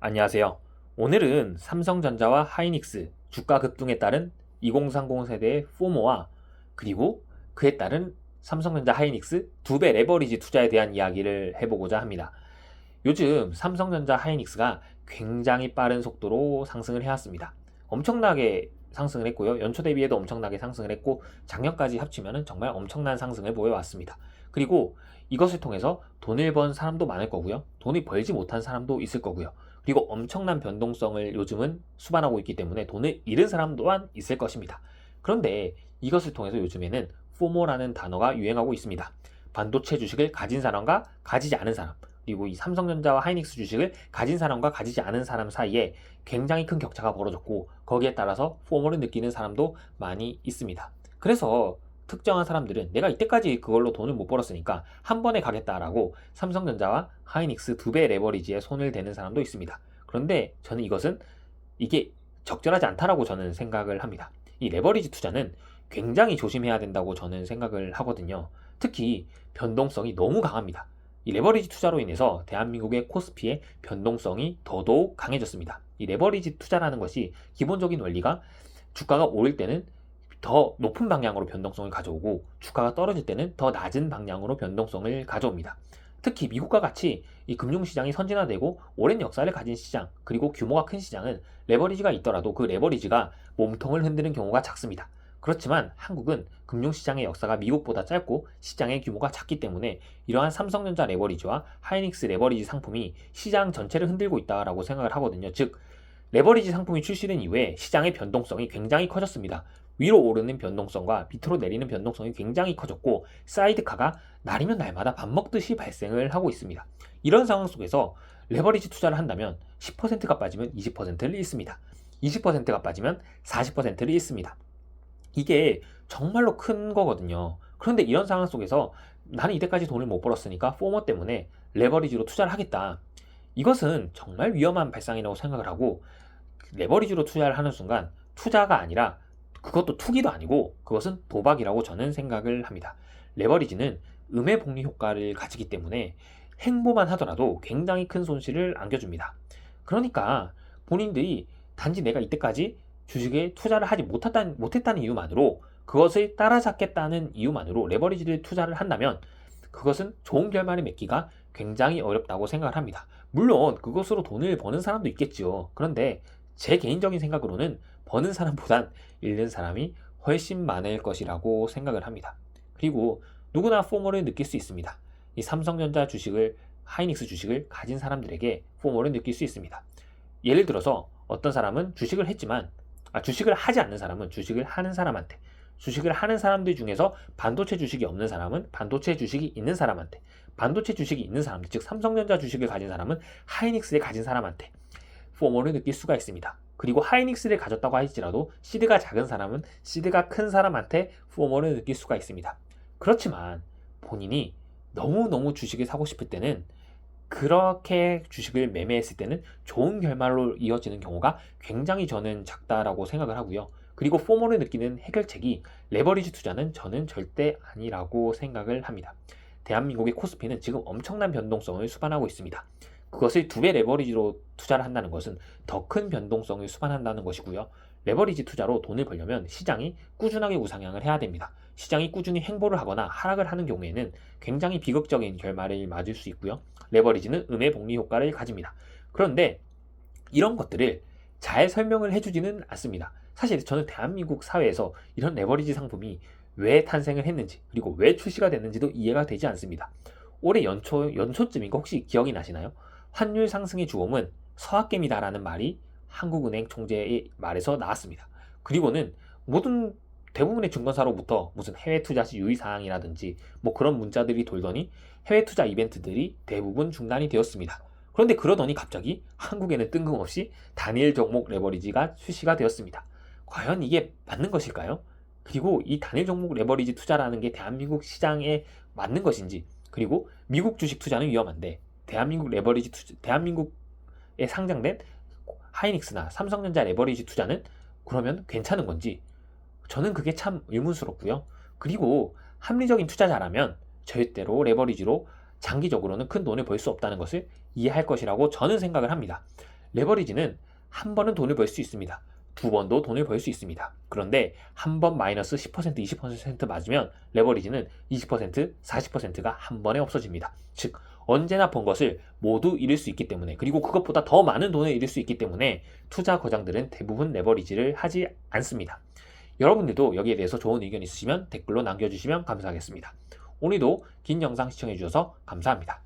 안녕하세요. 오늘은 삼성전자와 하이닉스 주가 급등에 따른 2030 세대의 포모와 그리고 그에 따른 삼성전자 하이닉스 2배 레버리지 투자에 대한 이야기를 해보고자 합니다. 요즘 삼성전자 하이닉스가 굉장히 빠른 속도로 상승을 해왔습니다. 엄청나게 상승을 했고요. 연초 대비해도 엄청나게 상승을 했고 작년까지 합치면 정말 엄청난 상승을 보여왔습니다. 그리고 이것을 통해서 돈을 번 사람도 많을 거고요. 돈을 벌지 못한 사람도 있을 거고요. 그리고 엄청난 변동성을 요즘은 수반하고 있기 때문에 돈을 잃은 사람 또한 있을 것입니다. 그런데 이것을 통해서 요즘에는 포모라는 단어가 유행하고 있습니다. 반도체 주식을 가진 사람과 가지지 않은 사람, 그리고 이 삼성전자와 하이닉스 주식을 가진 사람과 가지지 않은 사람 사이에 굉장히 큰 격차가 벌어졌고 거기에 따라서 포모를 느끼는 사람도 많이 있습니다. 그래서 특정한 사람들은 내가 이때까지 그걸로 돈을 못 벌었으니까 한 번에 가겠다라고 삼성전자와 하이닉스 2배 레버리지에 손을 대는 사람도 있습니다. 그런데 저는 이게 적절하지 않다라고 저는 생각을 합니다. 이 레버리지 투자는 굉장히 조심해야 된다고 저는 생각을 하거든요. 특히 변동성이 너무 강합니다. 이 레버리지 투자로 인해서 대한민국의 코스피의 변동성이 더더욱 강해졌습니다. 이 레버리지 투자라는 것이 기본적인 원리가 주가가 오를 때는 더 높은 방향으로 변동성을 가져오고 주가가 떨어질 때는 더 낮은 방향으로 변동성을 가져옵니다. 특히 미국과 같이 이 금융시장이 선진화되고 오랜 역사를 가진 시장, 그리고 규모가 큰 시장은 레버리지가 있더라도 그 레버리지가 몸통을 흔드는 경우가 작습니다. 그렇지만 한국은 금융시장의 역사가 미국보다 짧고 시장의 규모가 작기 때문에 이러한 삼성전자 레버리지와 하이닉스 레버리지 상품이 시장 전체를 흔들고 있다고 생각을 하거든요. 즉, 레버리지 상품이 출시된 이후에 시장의 변동성이 굉장히 커졌습니다. 위로 오르는 변동성과 밑으로 내리는 변동성이 굉장히 커졌고 사이드카가 날이면 날마다 밥 먹듯이 발생을 하고 있습니다. 이런 상황 속에서 레버리지 투자를 한다면 10%가 빠지면 20%를 잃습니다. 20%가 빠지면 40%를 잃습니다. 이게 정말로 큰 거거든요. 그런데 이런 상황 속에서 나는 이때까지 돈을 못 벌었으니까 포모 때문에 레버리지로 투자를 하겠다. 이것은 정말 위험한 발상이라고 생각을 하고 레버리지로 투자를 하는 순간 투자가 아니라 그것도 투기도 아니고 그것은 도박이라고 저는 생각을 합니다. 레버리지는 음의 복리 효과를 가지기 때문에 행보만 하더라도 굉장히 큰 손실을 안겨줍니다. 그러니까 본인들이 단지 내가 이때까지 주식에 투자를 하지 못했다는 이유만으로 그것을 따라잡겠다는 이유만으로 레버리지를 투자를 한다면 그것은 좋은 결말을 맺기가 굉장히 어렵다고 생각을 합니다. 물론 그것으로 돈을 버는 사람도 있겠지요. 그런데 제 개인적인 생각으로는 버는 사람보단 잃는 사람이 훨씬 많을 것이라고 생각을 합니다. 그리고 누구나 포모를 느낄 수 있습니다. 이 삼성전자 주식을 하이닉스 주식을 가진 사람들에게 포모를 느낄 수 있습니다. 예를 들어서 어떤 사람은 주식을 하지 않는 사람은 주식을 하는 사람한테, 주식을 하는 사람들 중에서 반도체 주식이 없는 사람은 반도체 주식이 있는 사람한테, 반도체 주식이 있는 사람들, 즉 삼성전자 주식을 가진 사람은 하이닉스를 가진 사람한테 포모를 느낄 수가 있습니다. 그리고 하이닉스를 가졌다고 할지라도 시드가 작은 사람은 시드가 큰 사람한테 포모를 느낄 수가 있습니다. 그렇지만 본인이 너무너무 주식을 사고 싶을 때는 그렇게 주식을 매매했을 때는 좋은 결말로 이어지는 경우가 굉장히 저는 작다라고 생각을 하고요. 그리고 포모를 느끼는 해결책이 레버리지 투자는 저는 절대 아니라고 생각을 합니다. 대한민국의 코스피는 지금 엄청난 변동성을 수반하고 있습니다. 그것을 2배 레버리지로 투자를 한다는 것은 더 큰 변동성을 수반한다는 것이고요. 레버리지 투자로 돈을 벌려면 시장이 꾸준하게 우상향을 해야 됩니다. 시장이 꾸준히 행보를 하거나 하락을 하는 경우에는 굉장히 비극적인 결말을 맞을 수 있고요. 레버리지는 음의 복리 효과를 가집니다. 그런데 이런 것들을 잘 설명을 해주지는 않습니다. 사실 저는 대한민국 사회에서 이런 레버리지 상품이 왜 탄생을 했는지 그리고 왜 출시가 됐는지도 이해가 되지 않습니다. 올해 연초쯤인가 혹시 기억이 나시나요? 환율 상승의 주범은 서학개미다라는 말이 한국은행 총재의 말에서 나왔습니다. 그리고는 대부분의 증권사로부터 무슨 해외 투자 시 유의사항이라든지 뭐 그런 문자들이 돌더니 해외 투자 이벤트들이 대부분 중단이 되었습니다. 그런데 그러더니 갑자기 한국에는 뜬금없이 단일 종목 레버리지가 출시가 되었습니다. 과연 이게 맞는 것일까요? 그리고 이 단일 종목 레버리지 투자라는 게 대한민국 시장에 맞는 것인지, 그리고 미국 주식 투자는 위험한데 대한민국에 상장된 하이닉스나 삼성전자 레버리지 투자는 그러면 괜찮은 건지 저는 그게 참 의문스럽고요. 그리고 합리적인 투자자라면 절대로 레버리지로 장기적으로는 큰 돈을 벌 수 없다는 것을 이해할 것이라고 저는 생각을 합니다. 레버리지는 한 번은 돈을 벌 수 있습니다. 두 번도 돈을 벌 수 있습니다. 그런데 한 번 마이너스 10%, 20% 맞으면 레버리지는 20%, 40%가 한 번에 없어집니다. 즉 언제나 번 것을 모두 잃을 수 있기 때문에, 그리고 그것보다 더 많은 돈을 잃을 수 있기 때문에 투자 거장들은 대부분 레버리지를 하지 않습니다. 여러분들도 여기에 대해서 좋은 의견 있으시면 댓글로 남겨주시면 감사하겠습니다. 오늘도 긴 영상 시청해주셔서 감사합니다.